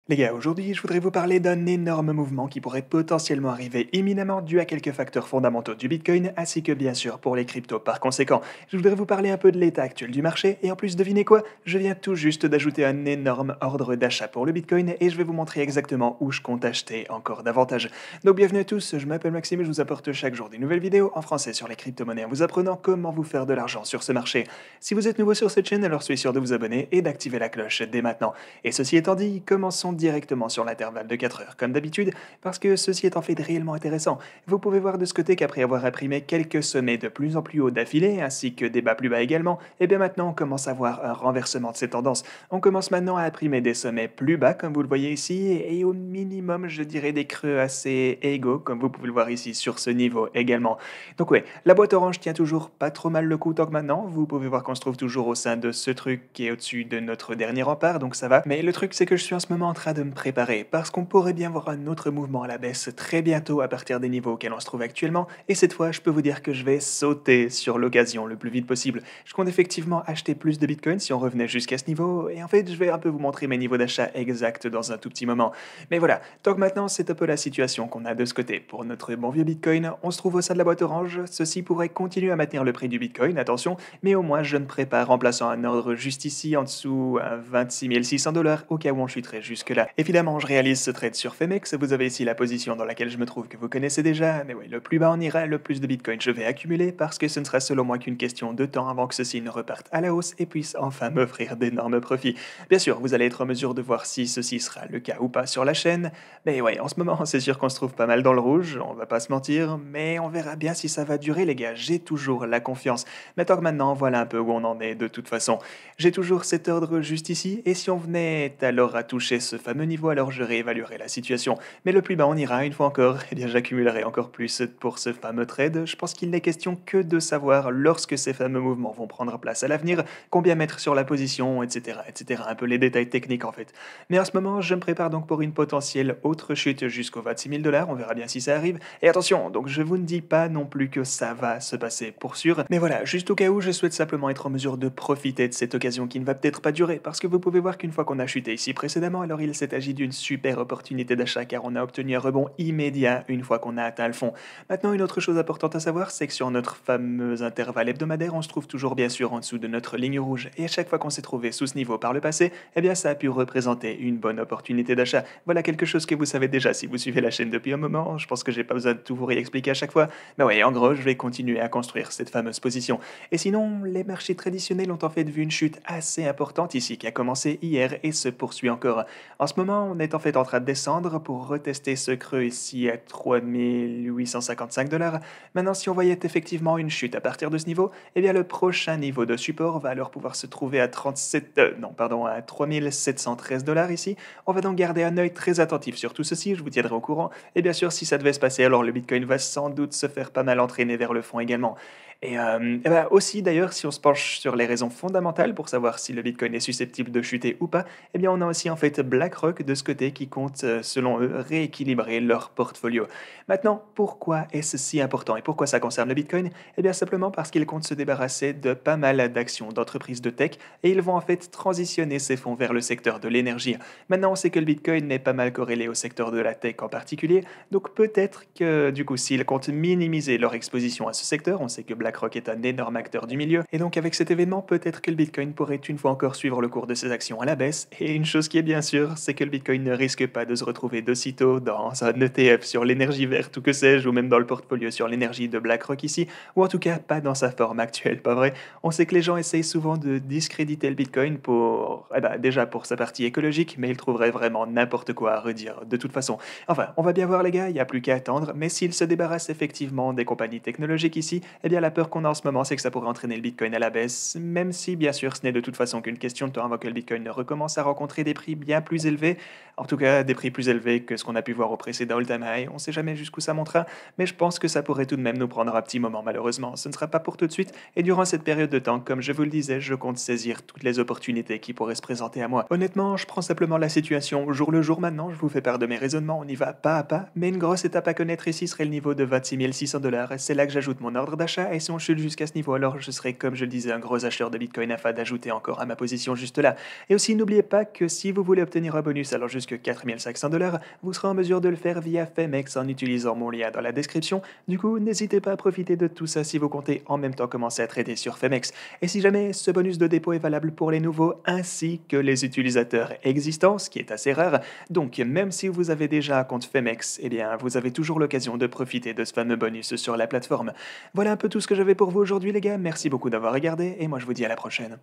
Les gars, aujourd'hui, je voudrais vous parler d'un énorme mouvement qui pourrait potentiellement arriver imminemment dû à quelques facteurs fondamentaux du Bitcoin, ainsi que bien sûr pour les cryptos. Par conséquent, je voudrais vous parler un peu de l'état actuel du marché, et en plus, devinez quoi? Je viens tout juste d'ajouter un énorme ordre d'achat pour le Bitcoin, et je vais vous montrer exactement où je compte acheter encore davantage. Donc bienvenue à tous, je m'appelle Maxime et je vous apporte chaque jour des nouvelles vidéos en français sur les crypto-monnaies en vous apprenant comment vous faire de l'argent sur ce marché. Si vous êtes nouveau sur cette chaîne, alors soyez sûr de vous abonner et d'activer la cloche dès maintenant. Et ceci étant dit, commençons directement sur l'intervalle de 4 heures, comme d'habitude, parce que ceci est en fait réellement intéressant. Vous pouvez voir de ce côté qu'après avoir imprimé quelques sommets de plus en plus hauts d'affilée, ainsi que des bas plus bas également, et bien maintenant on commence à voir un renversement de ces tendances. On commence maintenant à imprimer des sommets plus bas, comme vous le voyez ici, et au minimum, je dirais des creux assez égaux, comme vous pouvez le voir ici sur ce niveau également. Donc ouais, la boîte orange tient toujours pas trop mal le coup tant que maintenant. Vous pouvez voir qu'on se trouve toujours au sein de ce truc qui est au-dessus de notre dernier rempart, donc ça va. Mais le truc, c'est que je suis en ce moment en train de me préparer, parce qu'on pourrait bien voir un autre mouvement à la baisse très bientôt à partir des niveaux auxquels on se trouve actuellement, et cette fois, je peux vous dire que je vais sauter sur l'occasion le plus vite possible. Je compte effectivement acheter plus de Bitcoin si on revenait jusqu'à ce niveau, et en fait, je vais un peu vous montrer mes niveaux d'achat exacts dans un tout petit moment. Mais voilà, tant que maintenant, c'est un peu la situation qu'on a de ce côté. Pour notre bon vieux Bitcoin, on se trouve au sein de la boîte orange, ceci pourrait continuer à maintenir le prix du Bitcoin, attention, mais au moins je me prépare en plaçant un ordre juste ici en dessous à 26 600 $ au cas où on chuterait jusque-là. Évidemment, je réalise ce trade sur Femex, vous avez ici la position dans laquelle je me trouve que vous connaissez déjà, mais oui, le plus bas on ira, le plus de Bitcoin je vais accumuler parce que ce ne sera selon moi qu'une question de temps avant que ceci ne reparte à la hausse et puisse enfin m'offrir d'énormes profits. Bien sûr, vous allez être en mesure de voir si ceci sera le cas ou pas sur la chaîne, mais ouais, en ce moment c'est sûr qu'on se trouve pas mal dans le rouge, on va pas se mentir, mais on verra bien si ça va durer les gars, j'ai toujours la confiance. Mais tant que maintenant, voilà un peu où on en est de toute façon. J'ai toujours cet ordre juste ici, et si on venait alors à toucher ce fameux niveau, alors je réévaluerai la situation. Mais le plus bas on ira, une fois encore, eh bien j'accumulerai encore plus pour ce fameux trade. Je pense qu'il n'est question que de savoir, lorsque ces fameux mouvements vont prendre place à l'avenir, combien mettre sur la position, etc., etc. Un peu les détails techniques en fait. Mais en ce moment, je me prépare donc pour une potentielle autre chute jusqu'aux 26 000 $, on verra bien si ça arrive. Et attention, donc je vous ne dis pas non plus que ça va se passer pour sûr, mais voilà, juste au cas où, je souhaite simplement être en mesure de profiter de cette occasion qui ne va peut-être pas durer, parce que vous pouvez voir qu'une fois qu'on a chuté ici précédemment, alors il s'est agi d'une super opportunité d'achat car on a obtenu un rebond immédiat une fois qu'on a atteint le fond. Maintenant, une autre chose importante à savoir, c'est que sur notre fameux intervalle hebdomadaire, on se trouve toujours bien sûr en dessous de notre ligne rouge, et à chaque fois qu'on s'est trouvé sous ce niveau par le passé, eh bien ça a pu représenter une bonne opportunité d'achat. Voilà quelque chose que vous savez déjà si vous suivez la chaîne depuis un moment, je pense que j'ai pas besoin de tout vous réexpliquer à chaque fois, mais ouais, en gros, je vais continuer à construire cette fameuse position. Et sinon, les marchés traditionnels ont en fait vu une chute assez importante ici qui a commencé hier et se poursuit encore. En ce moment, on est en fait en train de descendre pour retester ce creux ici à 3855 $. Maintenant, si on voyait effectivement une chute à partir de ce niveau, eh bien le prochain niveau de support va alors pouvoir se trouver à 3713 $ ici. On va donc garder un œil très attentif sur tout ceci, je vous tiendrai au courant. Et bien sûr, si ça devait se passer, alors le Bitcoin va sans doute se faire pas mal entraîner vers le fond également. Et ben aussi d'ailleurs, si on se penche sur les raisons fondamentales pour savoir si le Bitcoin est susceptible de chuter ou pas, eh bien on a aussi en fait BlackRock de ce côté qui compte, selon eux, rééquilibrer leur portfolio. Maintenant, pourquoi est-ce si important et pourquoi ça concerne le Bitcoin? Eh bien simplement parce qu'ils comptent se débarrasser de pas mal d'actions d'entreprises de tech et ils vont en fait transitionner ces fonds vers le secteur de l'énergie. Maintenant, on sait que le Bitcoin est pas mal corrélé au secteur de la tech en particulier, donc peut-être que du coup, s'ils comptent minimiser leur exposition à ce secteur, on sait que BlackRock est un énorme acteur du milieu, et donc avec cet événement, peut-être que le Bitcoin pourrait une fois encore suivre le cours de ses actions à la baisse, et une chose qui est bien sûre, c'est que le Bitcoin ne risque pas de se retrouver d'aussitôt dans un ETF sur l'énergie verte ou que sais-je, ou même dans le portfolio sur l'énergie de BlackRock ici, ou en tout cas pas dans sa forme actuelle, pas vrai? On sait que les gens essayent souvent de discréditer le Bitcoin pour, déjà pour sa partie écologique, mais ils trouveraient vraiment n'importe quoi à redire de toute façon. Enfin, on va bien voir les gars, il n'y a plus qu'à attendre, mais s'ils se débarrassent effectivement des compagnies technologiques ici, eh bien la peur qu'on a en ce moment, c'est que ça pourrait entraîner le Bitcoin à la baisse, même si bien sûr ce n'est de toute façon qu'une question de temps avant que le Bitcoin ne recommence à rencontrer des prix bien plus élevés, en tout cas des prix plus élevés que ce qu'on a pu voir au précédent all-time high. On ne sait jamais jusqu'où ça montera, mais je pense que ça pourrait tout de même nous prendre un petit moment malheureusement. Ce ne sera pas pour tout de suite, et durant cette période de temps, comme je vous le disais, je compte saisir toutes les opportunités qui pourraient se présenter à moi. Honnêtement, je prends simplement la situation au jour le jour maintenant, je vous fais part de mes raisonnements, on y va pas à pas, mais une grosse étape à connaître ici serait le niveau de 26 600 $. C'est là que j'ajoute mon ordre d'achat, et position chute jusqu'à ce niveau, alors je serai, comme je le disais, un gros acheteur de Bitcoin afin d'ajouter encore à ma position juste là. Et aussi, n'oubliez pas que si vous voulez obtenir un bonus allant jusque 4 500 $, vous serez en mesure de le faire via Femex en utilisant mon lien dans la description. Du coup, n'hésitez pas à profiter de tout ça si vous comptez en même temps commencer à trader sur Femex. Et si jamais ce bonus de dépôt est valable pour les nouveaux ainsi que les utilisateurs existants, ce qui est assez rare, donc même si vous avez déjà un compte Femex, eh bien vous avez toujours l'occasion de profiter de ce fameux bonus sur la plateforme. Voilà un peu tout ce que j'avais pour vous aujourd'hui les gars, merci beaucoup d'avoir regardé et moi je vous dis à la prochaine.